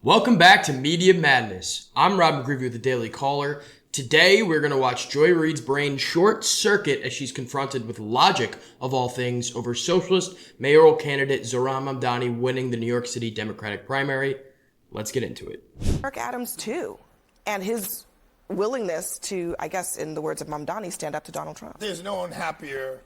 Welcome back to Media Madness. I'm Rob McGreevy with the Daily Caller. Today, we're going to watch Joy Reid's brain short circuit as she's confronted with logic, of all things, over Socialist Mayoral candidate Zohran Mamdani winning the New York City Democratic primary. Let's get into it. Eric Adams, too, and his willingness to, I guess, in the words of Mamdani, stand up to Donald Trump. There's no one happier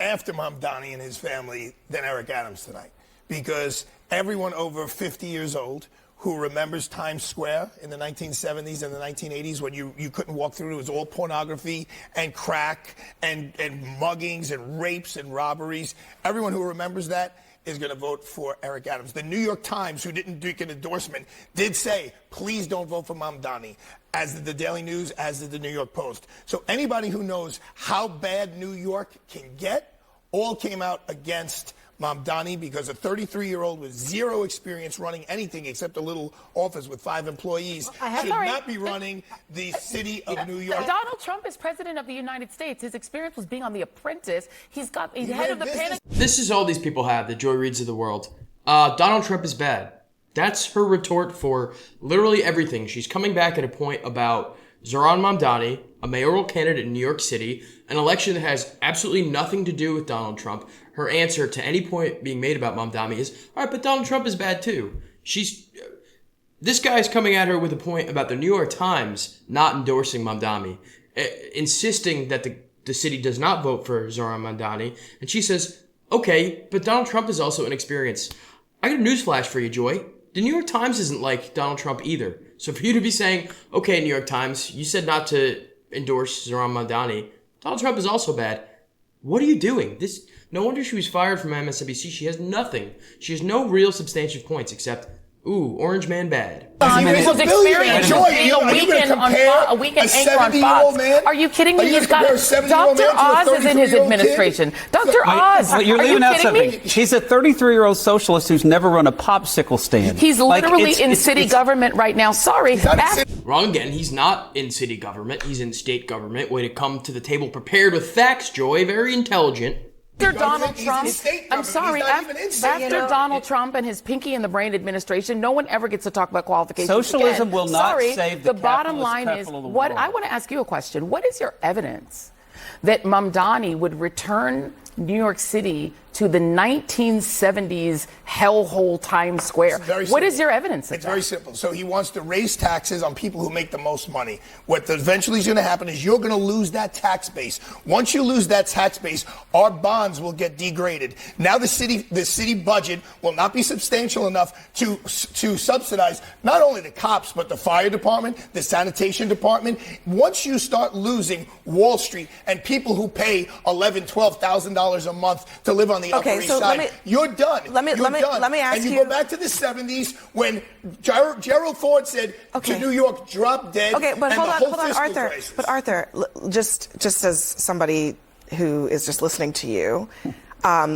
after Mamdani and his family than Eric Adams tonight, because everyone over 50 years old who remembers Times Square in the 1970s and the 1980s when you couldn't walk through, it was all pornography and crack and muggings and rapes and robberies. Everyone who remembers that is going to vote for Eric Adams. The New York Times, who didn't do an endorsement, did say, please don't vote for Mamdani, as did the Daily News, as did the New York Post. So anybody who knows how bad New York can get all came out against Mamdani, because a 33-year-old with zero experience running anything except a little office with 5 employees should not be running the city of New York. Donald Trump is president of the United States. His experience was being on The Apprentice. He's head of the panic. This is all these people have, the Joy Reids of the world. Donald Trump is bad. That's her retort for literally everything. She's coming back at a point about Zohran Mamdani, a mayoral candidate in New York City, an election that has absolutely nothing to do with Donald Trump. Her answer to any point being made about Mamdani is, all right, but Donald Trump is bad too. This guy is coming at her with a point about the New York Times not endorsing Mamdani, insisting that the city does not vote for Zohran Mamdani. And she says, okay, but Donald Trump is also inexperienced. I got a newsflash for you, Joy. The New York Times isn't like Donald Trump either. So for you to be saying, okay, New York Times, you said not to endorse Zohran Mamdani, Donald Trump is also bad. What are you doing? No wonder she was fired from MSNBC. She has nothing. She has no real substantive points except, ooh, Orange Man bad. He was experienced being a weekend anchor on Fox. Are you kidding me? He's got Dr. Oz is in his administration. Dr. Oz, but you're leaving out something. He's a 33-year-old socialist who's never run a popsicle stand. He's literally in city government right now. Sorry. Wrong again. He's not in city government. He's in state government. Way to come to the table prepared with facts, Joy. Very intelligent. After Donald Trump, I'm sorry, after Donald Trump and his Pinky in the Brain administration, no one ever gets to talk about qualifications. Socialism will not save the bottom line is, what I want to ask you a question. What is your evidence that Mamdani would return New York City to the 1970s hellhole Times Square? What is your evidence of It's very simple. So he wants to raise taxes on people who make the most money. What eventually is going to happen is you're going to lose that tax base. Once you lose that tax base, our bonds will get degraded. Now the city budget will not be substantial enough to subsidize not only the cops, but the fire department, the sanitation department. Once you start losing Wall Street and people who pay $11,000, $12,000 a month to live on the Upper East Side, you're done. Let me ask you. And you go back to the 70s when Gerald Ford said to New York, drop dead. Okay, but hold on, Arthur. Crisis. But Arthur, just as somebody who is just listening to you,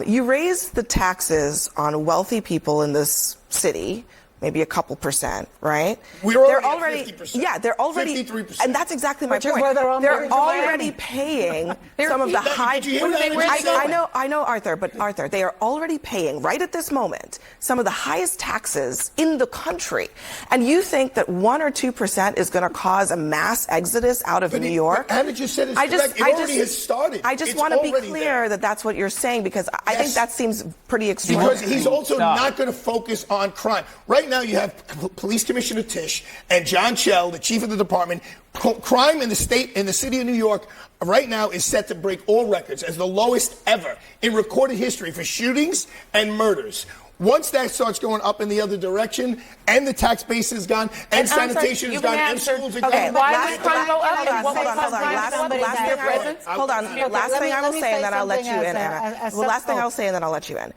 you raise the taxes on wealthy people in this city, maybe a couple percent, right? They're already at 50%. Yeah, they're already 53%. And that's exactly my point. They're already paying some of the high. I know, Arthur, but Arthur, they are already paying right at this moment some of the highest taxes in the country. And you think that 1 or 2% is going to cause a mass exodus out of New York? Anna just said it's correct. It already has started. I just want to be clear that that's what you're saying, because I think that seems pretty extreme. Because he's also not going to focus on crime. Right now you have Police Commissioner Tisch and John Chell, the chief of the department. Crime in the city of New York right now is set to break all records as the lowest ever in recorded history for shootings and murders. Once that starts going up in the other direction, and the tax base is gone, and sanitation is gone, and schools are gone. Okay, why would crime go up? Hold on. Last thing I will say, and then I'll let you in, Anna. The last thing I'll say, and then I'll let you in.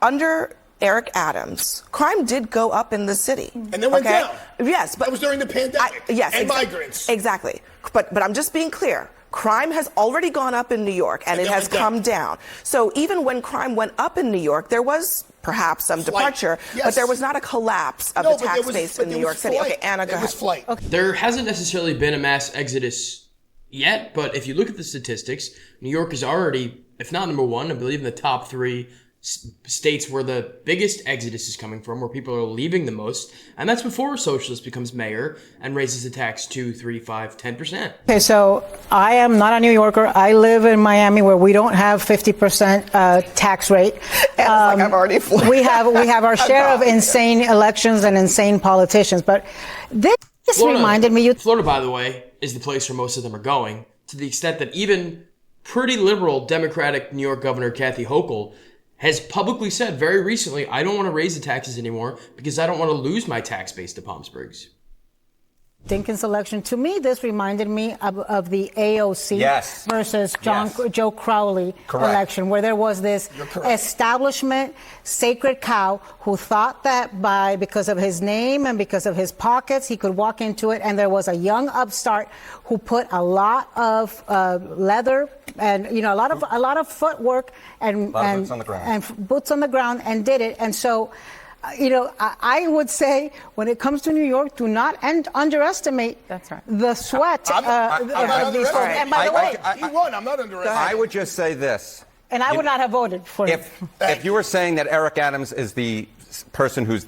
Under Eric Adams, crime did go up in the city. And then went down. Yes, but that was during the pandemic. And migrants. Exactly. But I'm just being clear. Crime has already gone up in New York, and it has come down. So even when crime went up in New York, there was perhaps some departure, but there was not a collapse of the tax base in New York City. Okay, Anna, go ahead. Okay. There hasn't necessarily been a mass exodus yet, but if you look at the statistics, New York is already, if not number one, I believe in the top 3 states where the biggest exodus is coming from, where people are leaving the most, and that's before a socialist becomes mayor and raises the tax 2, 3, 5, 10%. Okay, so I am not a New Yorker. I live in Miami, where we don't have 50% tax rate. Like I've already we have our share of insane elections and insane politicians, but this reminded me. Florida, by the way, is the place where most of them are going, to the extent that even pretty liberal Democratic New York Governor Kathy Hochul has publicly said very recently, I don't want to raise the taxes anymore because I don't want to lose my tax base to Palm Springs. Dinkins election. To me, this reminded me of the AOC versus Joe Crowley election, where there was this establishment sacred cow who thought that because of his name and because of his pockets, he could walk into it. And there was a young upstart who put a lot of leather and a lot of footwork and boots on the ground and did it. And so, I would say when it comes to New York, do not underestimate the sweat of these folks. And by the way, he won. I'm not underestimating. I would just say this. And I would not have voted for him. If you were saying that Eric Adams is the person who's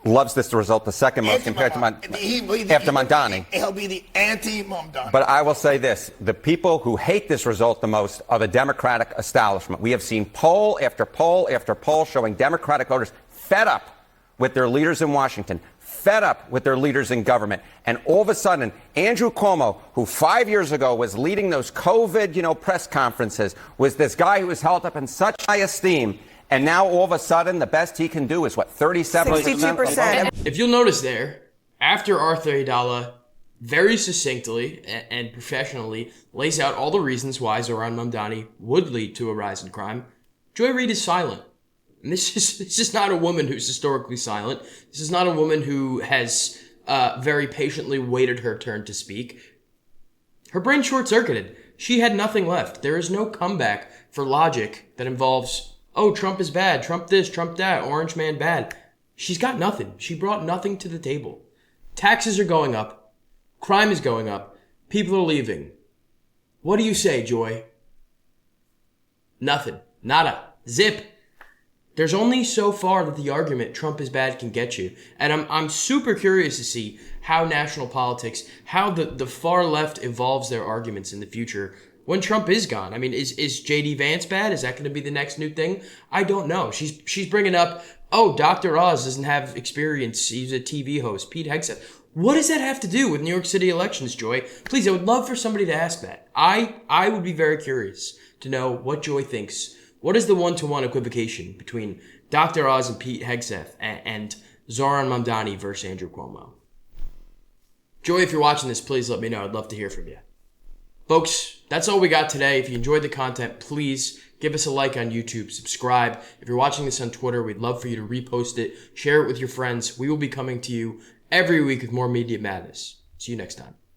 loves this result the second most compared to after Mamdani. He'll be the anti-Mamdani. But I will say this. The people who hate this result the most are the Democratic establishment. We have seen poll after poll after poll showing Democratic voters fed up with their leaders in Washington, fed up with their leaders in government. And all of a sudden, Andrew Cuomo, who 5 years ago was leading those COVID, press conferences, was this guy who was held up in such high esteem. And now all of a sudden, the best he can do is what, 37%? 62%. If you'll notice there, after Arthur Aidala very succinctly and professionally lays out all the reasons why Zohran Mamdani would lead to a rise in crime, Joy Reid is silent. And this is not a woman who's historically silent. This is not a woman who has very patiently waited her turn to speak. Her brain short-circuited. She had nothing left. There is no comeback for logic that involves, oh, Trump is bad, Trump this, Trump that, orange man bad. She's got nothing. She brought nothing to the table. Taxes are going up. Crime is going up. People are leaving. What do you say, Joy? Nothing. Nada. Zip. There's only so far that the argument Trump is bad can get you. And I'm super curious to see how national politics, how the far left evolves their arguments in the future when Trump is gone. I mean, is J.D. Vance bad? Is that going to be the next new thing? I don't know. She's bringing up, oh, Dr. Oz doesn't have experience. He's a TV host. Pete Hegseth. What does that have to do with New York City elections, Joy? Please, I would love for somebody to ask that. I would be very curious to know what Joy thinks. What is the one-to-one equivocation between Dr. Oz and Pete Hegseth and Zohran Mamdani versus Andrew Cuomo? Joy, if you're watching this, please let me know. I'd love to hear from you. Folks, that's all we got today. If you enjoyed the content, please give us a like on YouTube, subscribe. If you're watching this on Twitter, we'd love for you to repost it, share it with your friends. We will be coming to you every week with more Media Madness. See you next time.